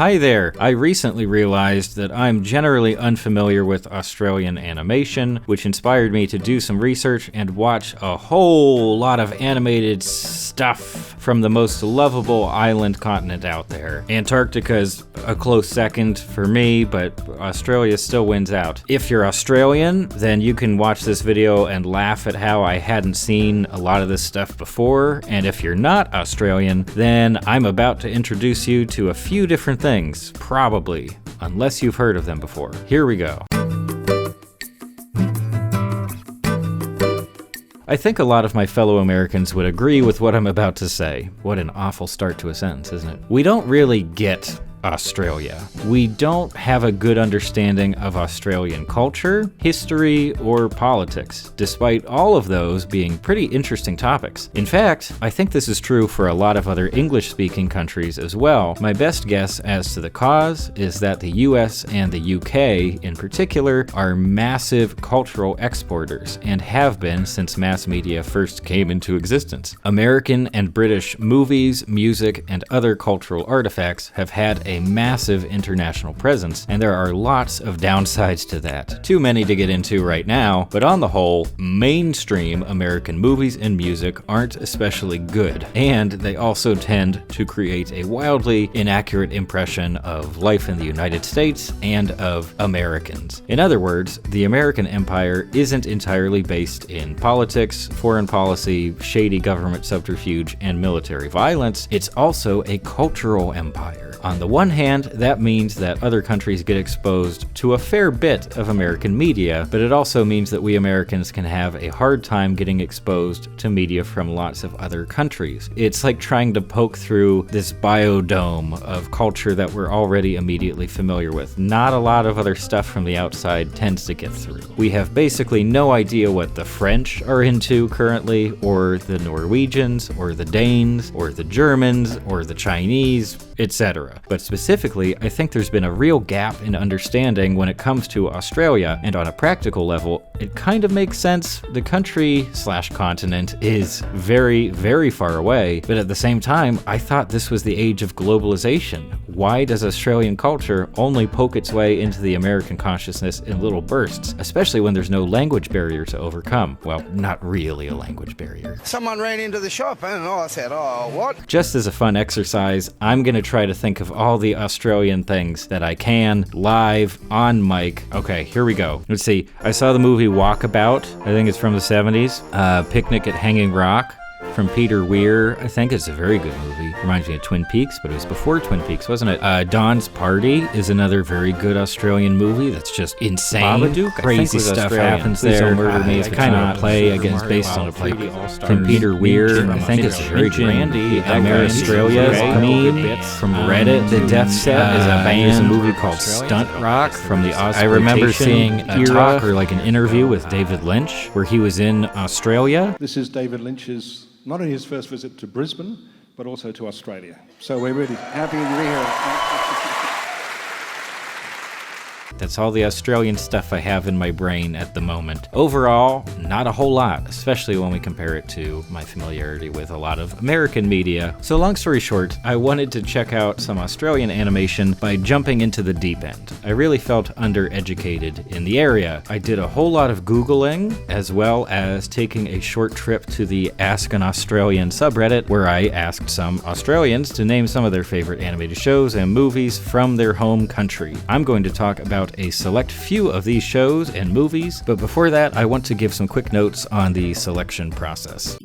Hi there! I recently realized that I'm generally unfamiliar with Australian animation, which inspired me to do some research and watch a whole lot of animated stuff from the most lovable island continent out there. Antarctica's a close second for me, but Australia still wins out. If you're Australian, then you can watch this video and laugh at how I hadn't seen a lot of this stuff before, and if you're not Australian, then I'm about to introduce you to a few different things, probably, unless you've heard of them before. Here we go. I think a lot of my fellow Americans would agree with what I'm about to say. What an awful start to a sentence, isn't it? We don't really get Australia. We don't have a good understanding of Australian culture, history, or politics, despite all of those being pretty interesting topics. In fact, I think this is true for a lot of other English-speaking countries as well. My best guess as to the cause is that the US and the UK, in particular, are massive cultural exporters and have been since mass media first came into existence. American and British movies, music, and other cultural artifacts have had a massive international presence, and there are lots of downsides to that. Too many to get into right now, but on the whole, mainstream American movies and music aren't especially good, and they also tend to create a wildly inaccurate impression of life in the United States and of Americans. In other words, the American empire isn't entirely based in politics, foreign policy, shady government subterfuge, and military violence. It's also a cultural empire. On the one hand, that means that other countries get exposed to a fair bit of American media, but it also means that we Americans can have a hard time getting exposed to media from lots of other countries. It's like trying to poke through this biodome of culture that we're already immediately familiar with. Not a lot of other stuff from the outside tends to get through. We have basically no idea what the French are into currently, or the Norwegians, or the Danes, or the Germans, or the Chinese, etc. But specifically, I think there's been a real gap in understanding when it comes to Australia, and on a practical level, it kind of makes sense. The country/continent is very, very far away, but at the same time, I thought this was the age of globalization. Why does Australian culture only poke its way into the American consciousness in little bursts, especially when there's no language barrier to overcome? Well, not really a language barrier. Someone ran into the shop and I said, oh, what? Just as a fun exercise, I'm gonna try to think of all the Australian things that I can, live, on mic. Okay, here we go. Let's see, I saw the movie Walkabout, I think it's from the 70s. Picnic at Hanging Rock, from Peter Weir. I think it's a very good movie. Reminds me of Twin Peaks, but it was before Twin Peaks, wasn't it? Don's Party is another very good Australian movie that's just insane. Babadook, crazy stuff happens there. It's kind of a play, again, it's based on a play from Peter Weir. I think it's very good. Australia meme from Reddit. The Death Set is a band. There's a movie called Stunt Rock from the Ozploitation. I remember seeing a talk or like an interview with David Lynch where he was in Australia. This is David Lynch's not only his first visit to Brisbane, but also to Australia. So we're really happy to be here. That's all the Australian stuff I have in my brain at the moment. Overall, not a whole lot, especially when we compare it to my familiarity with a lot of American media. So long story short, I wanted to check out some Australian animation by jumping into the deep end. I really felt undereducated in the area. I did a whole lot of Googling, as well as taking a short trip to the AskAnAustralian subreddit, where I asked some Australians to name some of their favorite animated shows and movies from their home country. I'm going to talk about a select few of these shows and movies, but before that, I want to give some quick notes on the selection process.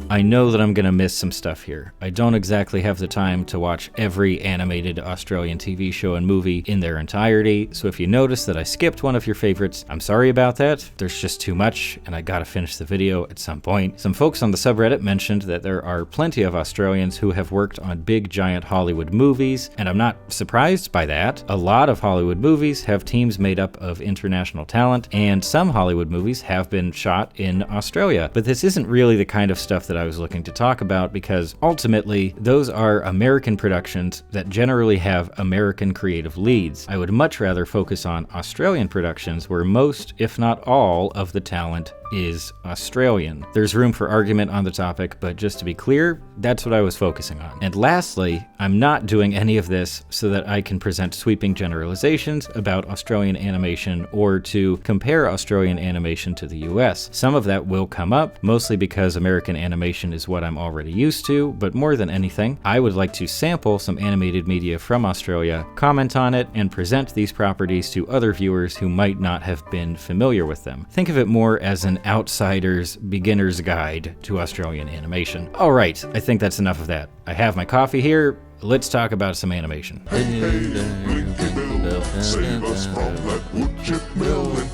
I know that I'm going to miss some stuff here. I don't exactly have the time to watch every animated Australian TV show and movie in their entirety, so if you notice that I skipped one of your favorites, I'm sorry about that. There's just too much, and I gotta finish the video at some point. Some folks on the subreddit mentioned that there are plenty of Australians who have worked on big, giant Hollywood movies, and I'm not surprised by that. A lot of Hollywood movies have teams made up of international talent, and some Hollywood movies have been shot in Australia, but this isn't really the kind of stuff that I was looking to talk about, because ultimately those are American productions that generally have American creative leads. I would much rather focus on Australian productions where most, if not all, of the talent is Australian. There's room for argument on the topic, but just to be clear, that's what I was focusing on. And lastly, I'm not doing any of this so that I can present sweeping generalizations about Australian animation or to compare Australian animation to the US. Some of that will come up, mostly because American animation is what I'm already used to, but more than anything, I would like to sample some animated media from Australia, comment on it, and present these properties to other viewers who might not have been familiar with them. Think of it more as an outsider's beginner's guide to Australian animation. All right, I think that's enough of that. I have my coffee here. Let's talk about some animation.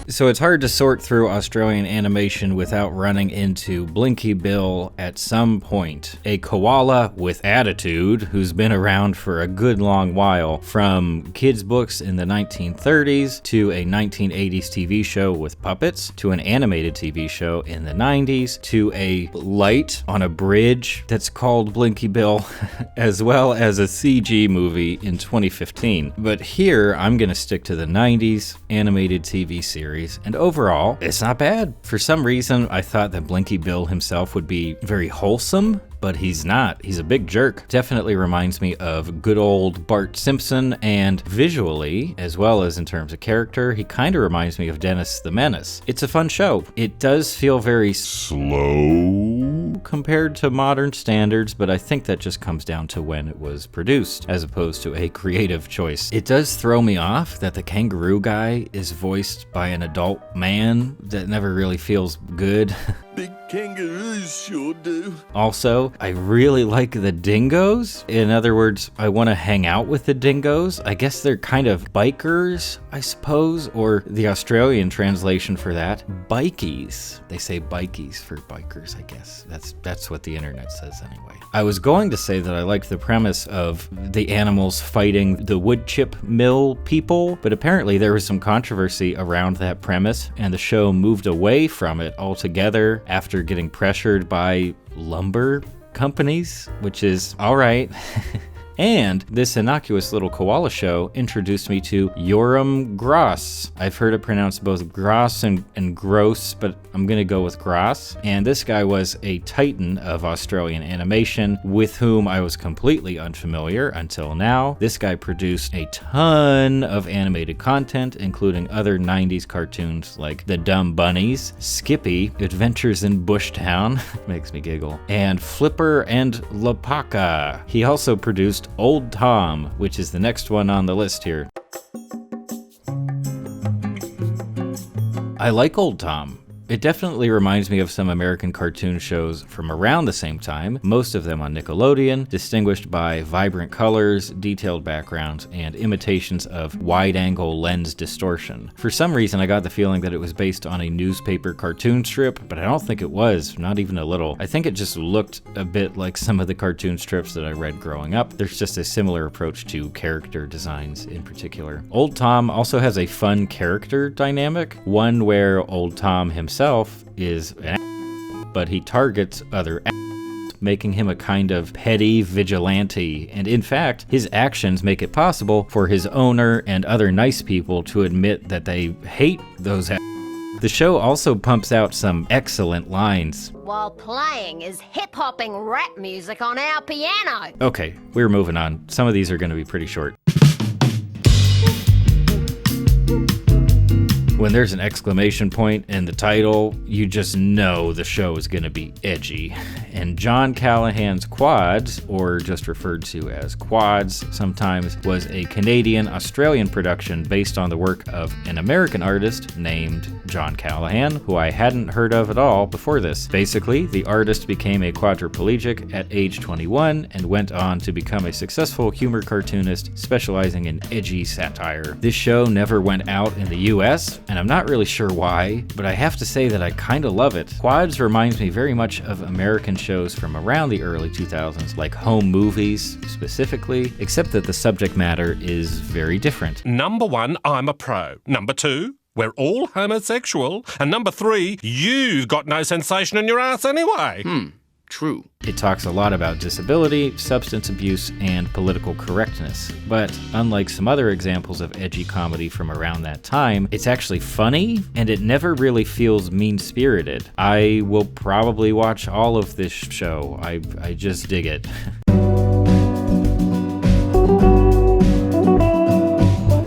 So it's hard to sort through Australian animation without running into Blinky Bill at some point. A koala with attitude who's been around for a good long while, from kids' books in the 1930s to a 1980s TV show with puppets, to an animated TV show in the 90s, to a light on a bridge that's called Blinky Bill, as well as a CG movie in 2015. But here, I'm gonna stick to the 90s animated TV series, and overall, it's not bad. For some reason, I thought that Blinky Bill himself would be very wholesome, but he's not. He's a big jerk. Definitely reminds me of good old Bart Simpson, and visually, as well as in terms of character, he kind of reminds me of Dennis the Menace. It's a fun show. It does feel very slow compared to modern standards, but I think that just comes down to when it was produced, as opposed to a creative choice. It does throw me off that the kangaroo guy is voiced by an adult man. That never really feels good. Big kangaroos sure do. Also, I really like the dingoes. In other words, I want to hang out with the dingoes. I guess they're kind of bikers, I suppose, or the Australian translation for that, bikies. They say bikies for bikers, I guess. That's what the internet says anyway. I was going to say that I liked the premise of the animals fighting the wood chip mill people, but apparently there was some controversy around that premise, and the show moved away from it altogether after getting pressured by lumber companies, which is all right. And this innocuous little koala show introduced me to Yoram Gross. I've heard it pronounced both Gross and gross, but I'm gonna go with Gross. And this guy was a titan of Australian animation with whom I was completely unfamiliar until now. This guy produced a ton of animated content, including other 90s cartoons like The Dumb Bunnies, Skippy, Adventures in Bushtown, makes me giggle, and Flipper and Lapaka. He also produced Old Tom, which is the next one on the list here. I like Old Tom. It definitely reminds me of some American cartoon shows from around the same time, most of them on Nickelodeon, distinguished by vibrant colors, detailed backgrounds, and imitations of wide-angle lens distortion. For some reason, I got the feeling that it was based on a newspaper cartoon strip, but I don't think it was, not even a little. I think it just looked a bit like some of the cartoon strips that I read growing up. There's just a similar approach to character designs in particular. Old Tom also has a fun character dynamic, one where Old Tom himself is an but he targets other making him a kind of petty vigilante, and in fact, his actions make it possible for his owner and other nice people to admit that they hate those The show also pumps out some excellent lines. While playing is hip-hopping rap music on our piano. Okay, we're moving on. Some of these are going to be pretty short. When there's an exclamation point in the title, you just know the show is going to be edgy. And John Callahan's Quads, or just referred to as Quads sometimes, was a Canadian-Australian production based on the work of an American artist named John Callahan, who I hadn't heard of at all before this. Basically, the artist became a quadriplegic at age 21 and went on to become a successful humor cartoonist specializing in edgy satire. This show never went out in the US, and I'm not really sure why, but I have to say that I kinda love it. Quads reminds me very much of American shows from around the early 2000s, like home movies specifically, except that the subject matter is very different. Number 1, I'm a pro. Number 2, we're all homosexual. And number 3, you've got no sensation in your ass anyway. True. It talks a lot about disability, substance abuse, and political correctness. But unlike some other examples of edgy comedy from around that time, it's actually funny, and it never really feels mean-spirited. I will probably watch all of this show. I just dig it.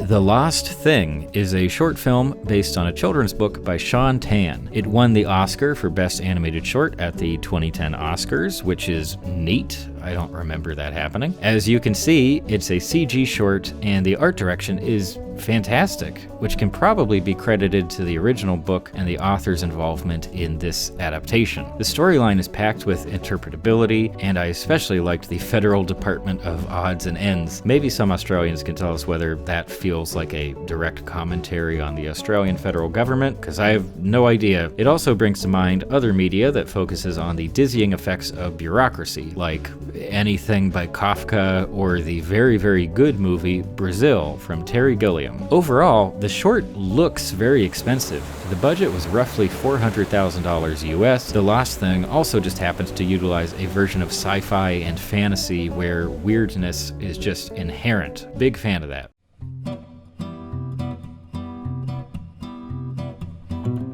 The Lost Thing is a short film based on a children's book by Sean Tan. It won the Oscar for Best Animated Short at the 2010 Oscars, which is neat. I don't remember that happening. As you can see, it's a CG short, and the art direction is fantastic, which can probably be credited to the original book and the author's involvement in this adaptation. The storyline is packed with interpretability, and I especially liked the Federal Department of Odds and Ends. Maybe some Australians can tell us whether that feels like a direct commentary on the Australian federal government, because I have no idea. It also brings to mind other media that focuses on the dizzying effects of bureaucracy, like anything by Kafka or the very, very good movie Brazil from Terry Gilliam. Overall, the short looks very expensive. The budget was roughly $400,000 US. The Lost Thing also just happens to utilize a version of sci-fi and fantasy where weirdness is just inherent. Big fan of that.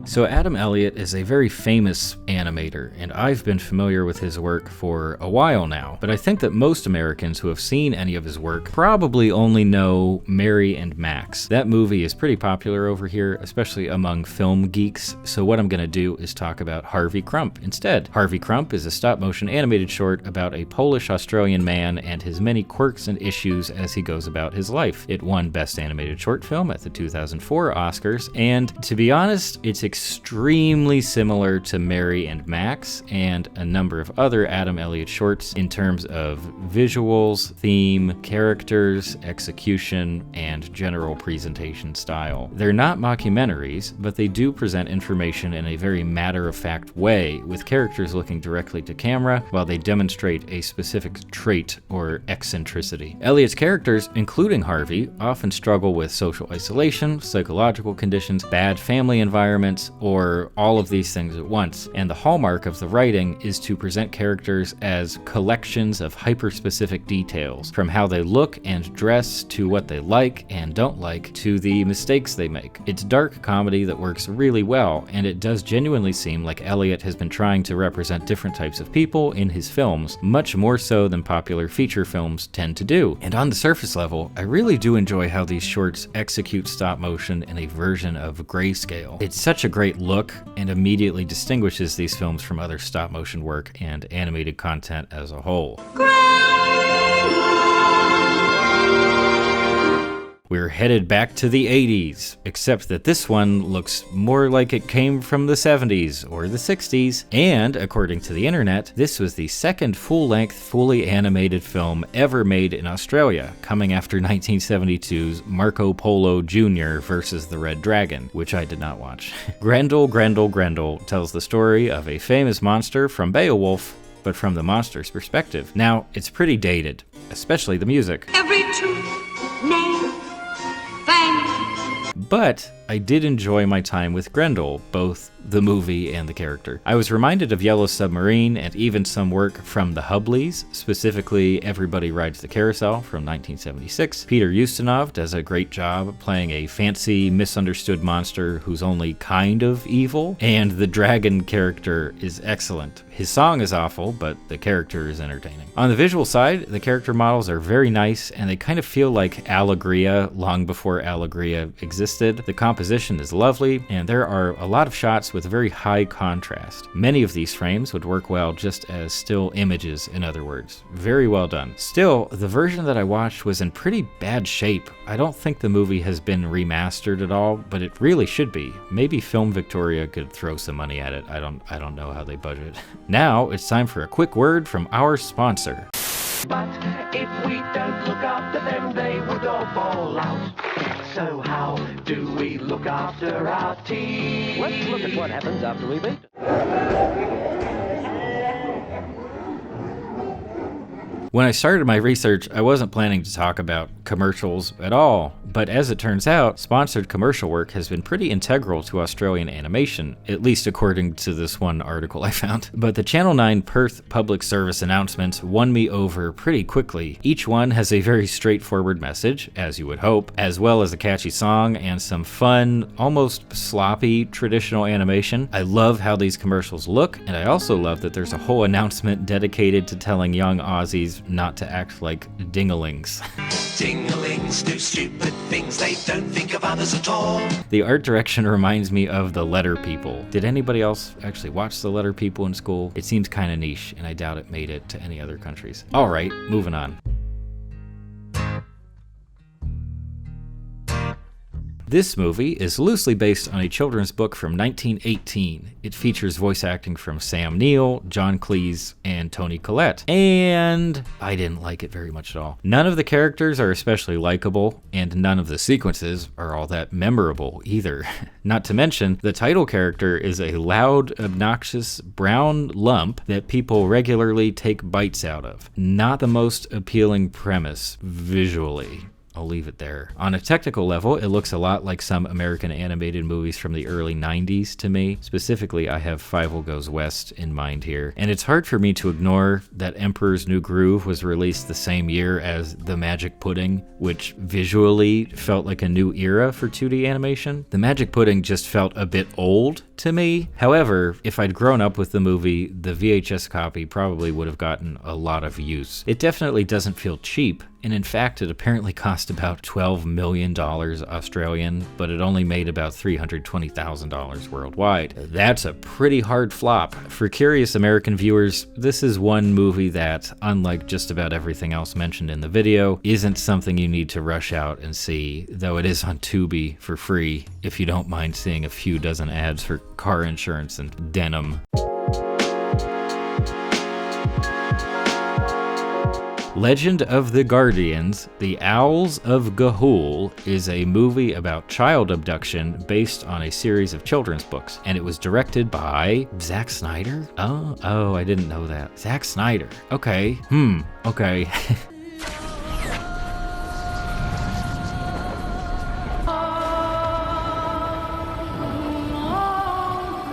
So Adam Elliott is a very famous animator, and I've been familiar with his work for a while now, but I think that most Americans who have seen any of his work probably only know Mary and Max. That movie is pretty popular over here, especially among film geeks, so what I'm going to do is talk about Harvie Krump instead. Harvie Krump is a stop-motion animated short about a Polish-Australian man and his many quirks and issues as he goes about his life. It won Best Animated Short Film at the 2004 Oscars, and to be honest, it's extremely similar to Mary and Max and a number of other Adam Elliott shorts in terms of visuals, theme, characters, execution, and general presentation style. They're not mockumentaries, but they do present information in a very matter-of-fact way, with characters looking directly to camera while they demonstrate a specific trait or eccentricity. Elliott's characters, including Harvie, often struggle with social isolation, psychological conditions, bad family environments, or all of these things at once. And the hallmark of the writing is to present characters as collections of hyper-specific details, from how they look and dress to what they like and don't like to the mistakes they make. It's dark comedy that works really well, and it does genuinely seem like Elliott has been trying to represent different types of people in his films, much more so than popular feature films tend to do. And on the surface level, I really do enjoy how these shorts execute stop motion in a version of grayscale. It's such a great look and immediately distinguishes these films from other stop motion work and animated content as a whole. We're headed back to the 80s, except that this one looks more like it came from the 70s or the 60s, and according to the internet, this was the second full-length, fully animated film ever made in Australia, coming after 1972's Marco Polo Jr. versus the Red Dragon, which I did not watch. Grendel tells the story of a famous monster from Beowulf, but from the monster's perspective. Now, it's pretty dated, especially the music. Every tooth, name, fame. But I did enjoy my time with Grendel, both the movie and the character. I was reminded of Yellow Submarine and even some work from the Hubblies, specifically Everybody Rides the Carousel from 1976. Peter Ustinov does a great job playing a fancy, misunderstood monster who's only kind of evil, and the dragon character is excellent. His song is awful, but the character is entertaining. On the visual side, the character models are very nice, and they kind of feel like Allegria long before Allegria existed. The composition is lovely, and there are a lot of shots with very high contrast. Many of these frames would work well just as still images, in other words. Very well done. Still, the version that I watched was in pretty bad shape. I don't think the movie has been remastered at all, but it really should be. Maybe Film Victoria could throw some money at it. I don't know how they budget. Now, it's time for a quick word from our sponsor. But if we don't look after them, they would all fall out. So how do we look after our team? Let's look at what happens after we beat them. When I started my research, I wasn't planning to talk about commercials at all, but as it turns out, sponsored commercial work has been pretty integral to Australian animation, at least according to this one article I found. But the Channel 9 Perth public service announcements won me over pretty quickly. Each one has a very straightforward message, as you would hope, as well as a catchy song and some fun, almost sloppy traditional animation. I love how these commercials look, and I also love that there's a whole announcement dedicated to telling young Aussies not to act like dingalings. Dingalings do stupid things, they don't think of others at all. The art direction reminds me of The Letter People. Did anybody else actually watch The Letter People in school? It seems kind of niche, and I doubt it made it to any other countries. All right, moving on. This movie is loosely based on a children's book from 1918. It features voice acting from Sam Neill, John Cleese, and Toni Collette. And I didn't like it very much at all. None of the characters are especially likable, and none of the sequences are all that memorable either. Not to mention, the title character is a loud, obnoxious brown lump that people regularly take bites out of. Not the most appealing premise visually. I'll leave it there. On a technical level, it looks a lot like some American animated movies from the early 90s to me. Specifically, I have Fievel Goes West in mind here. And it's hard for me to ignore that Emperor's New Groove was released the same year as The Magic Pudding, which visually felt like a new era for 2D animation. The Magic Pudding just felt a bit old to me. However, if I'd grown up with the movie, the VHS copy probably would have gotten a lot of use. It definitely doesn't feel cheap, and in fact it apparently cost about $12 million Australian, but it only made about $320,000 worldwide. That's a pretty hard flop. For curious American viewers, this is one movie that, unlike just about everything else mentioned in the video, isn't something you need to rush out and see, though it is on Tubi for free if you don't mind seeing a few dozen ads for car insurance and denim. Legend of the Guardians, The Owls of Ga'Hoole is a movie about child abduction based on a series of children's books, and it was directed by Zack Snyder? Oh, I didn't know that. Zack Snyder. Okay. Okay.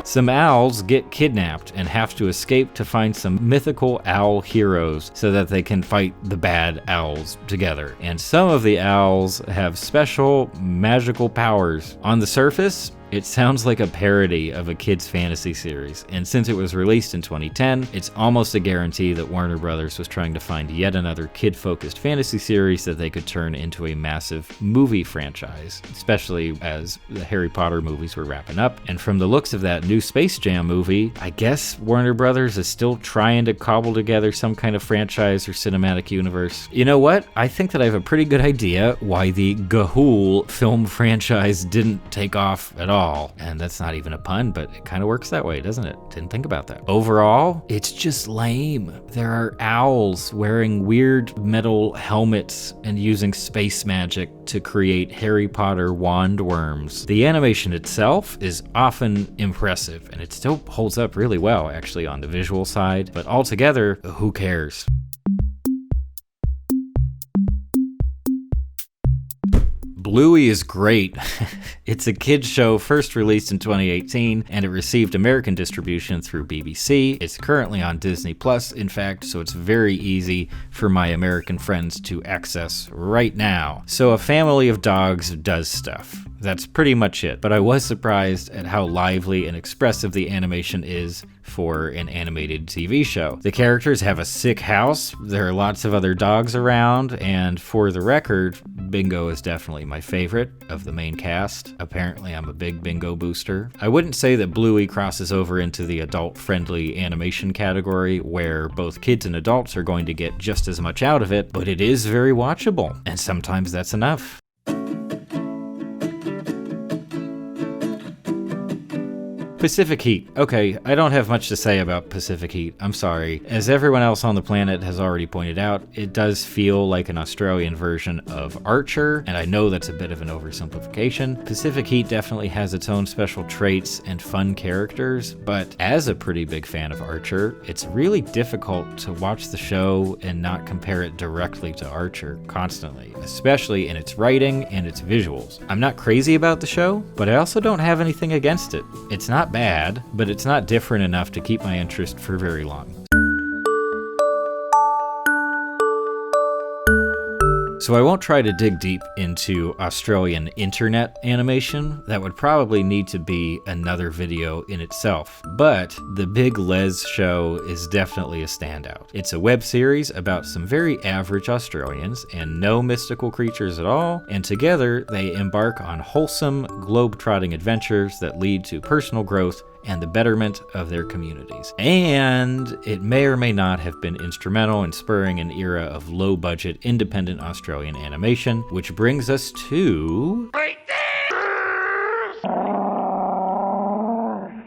Some owls get kidnapped and have to escape to find some mythical owl heroes so that they can fight the bad owls together. And some of the owls have special magical powers. On the surface, it sounds like a parody of a kid's fantasy series, and since it was released in 2010, it's almost a guarantee that Warner Brothers was trying to find yet another kid-focused fantasy series that they could turn into a massive movie franchise, especially as the Harry Potter movies were wrapping up. And from the looks of that new Space Jam movie, I guess Warner Brothers is still trying to cobble together some kind of franchise or cinematic universe. You know what? I think that I have a pretty good idea why the Ga'Hoole film franchise didn't take off at all. And that's not even a pun, but it kind of works that way, doesn't it? Didn't think about that. Overall, it's just lame. There are owls wearing weird metal helmets and using space magic to create Harry Potter wand worms. The animation itself is often impressive, and it still holds up really well, actually, on the visual side. But altogether, who cares? Bluey is great. It's a kids show first released in 2018, and it received American distribution through BBC. It's currently on Disney Plus, in fact, so it's very easy for my American friends to access right now. So a family of dogs does stuff. That's pretty much it, but I was surprised at how lively and expressive the animation is for an animated TV show. The characters have a sick house, there are lots of other dogs around, and for the record, Bingo is definitely my favorite of the main cast. Apparently I'm a big Bingo booster. I wouldn't say that Bluey crosses over into the adult-friendly animation category, where both kids and adults are going to get just as much out of it, but it is very watchable, and sometimes that's enough. Pacific Heat. Okay, I don't have much to say about Pacific Heat. I'm sorry. As everyone else on the planet has already pointed out, it does feel like an Australian version of Archer, and I know that's a bit of an oversimplification. Pacific Heat definitely has its own special traits and fun characters, but as a pretty big fan of Archer, it's really difficult to watch the show and not compare it directly to Archer constantly, especially in its writing and its visuals. I'm not crazy about the show, but I also don't have anything against it. It's not bad, but it's not different enough to keep my interest for very long. So I won't try to dig deep into Australian internet animation. That would probably need to be another video in itself. But the Big Lez Show is definitely a standout. It's a web series about some very average Australians and no mystical creatures at all, and together they embark on wholesome, globe-trotting adventures that lead to personal growth and the betterment of their communities. And it may or may not have been instrumental in spurring an era of low-budget, independent Australian animation, which brings us to...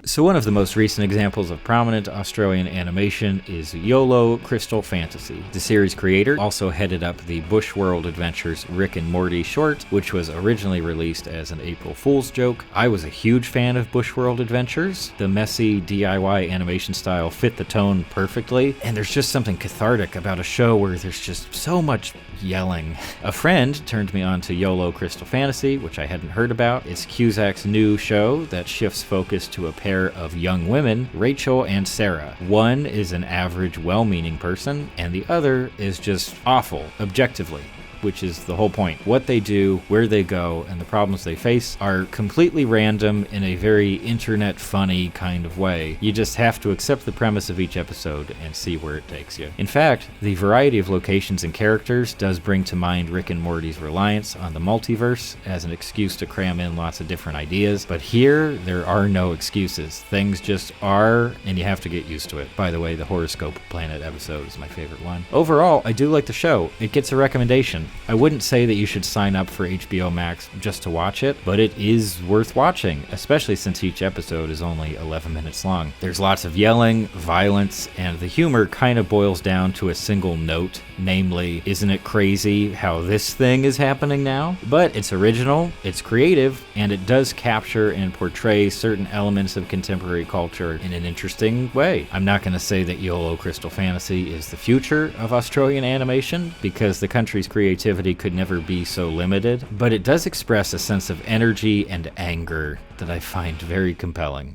So one of the most recent examples of prominent Australian animation is YOLO Crystal Fantasy. The series creator also headed up the Bushworld Adventures Rick and Morty short, which was originally released as an April Fool's joke. I was a huge fan of Bushworld Adventures. The messy DIY animation style fit the tone perfectly, and there's just something cathartic about a show where there's just so much yelling. A friend turned me on to YOLO Crystal Fantasy, which I hadn't heard about. It's Cusack's new show that shifts focus to a pair of young women, Rachel and Sarah. One is an average, well-meaning person, and the other is just awful, objectively. Which is the whole point. What they do, where they go, and the problems they face are completely random in a very internet funny kind of way. You just have to accept the premise of each episode and see where it takes you. In fact, the variety of locations and characters does bring to mind Rick and Morty's reliance on the multiverse as an excuse to cram in lots of different ideas, but here there are no excuses. Things just are, and you have to get used to it. By the way, the Horoscope Planet episode is my favorite one. Overall, I do like the show. It gets a recommendation. I wouldn't say that you should sign up for HBO Max just to watch it, but it is worth watching, especially since each episode is only 11 minutes long. There's lots of yelling, violence, and the humor kind of boils down to a single note, namely, isn't it crazy how this thing is happening now? But it's original, it's creative, and it does capture and portray certain elements of contemporary culture in an interesting way. I'm not going to say that YOLO Crystal Fantasy is the future of Australian animation, because the country's creativity could never be so limited, but it does express a sense of energy and anger that I find very compelling.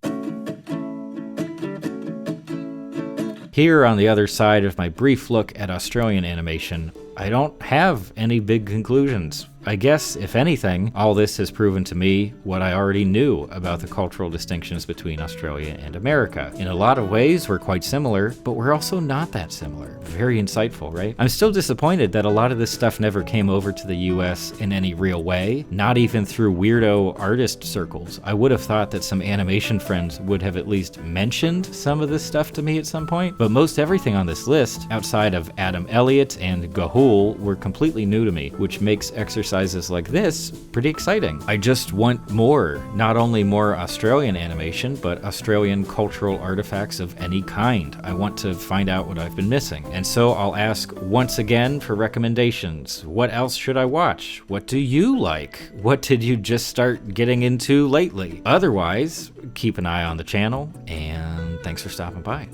Here on the other side of my brief look at Australian animation, I don't have any big conclusions. I guess, if anything, all this has proven to me what I already knew about the cultural distinctions between Australia and America. In a lot of ways, we're quite similar, but we're also not that similar. Very insightful, right? I'm still disappointed that a lot of this stuff never came over to the US in any real way, not even through weirdo artist circles. I would have thought that some animation friends would have at least mentioned some of this stuff to me at some point, but most everything on this list, outside of Adam Elliott and Gahul, were completely new to me, which makes exercises like this pretty exciting. I just want more, not only more Australian animation, but Australian cultural artifacts of any kind. I want to find out what I've been missing. And so I'll ask once again for recommendations. What else should I watch? What do you like? What did you just start getting into lately? Otherwise, keep an eye on the channel, and thanks for stopping by.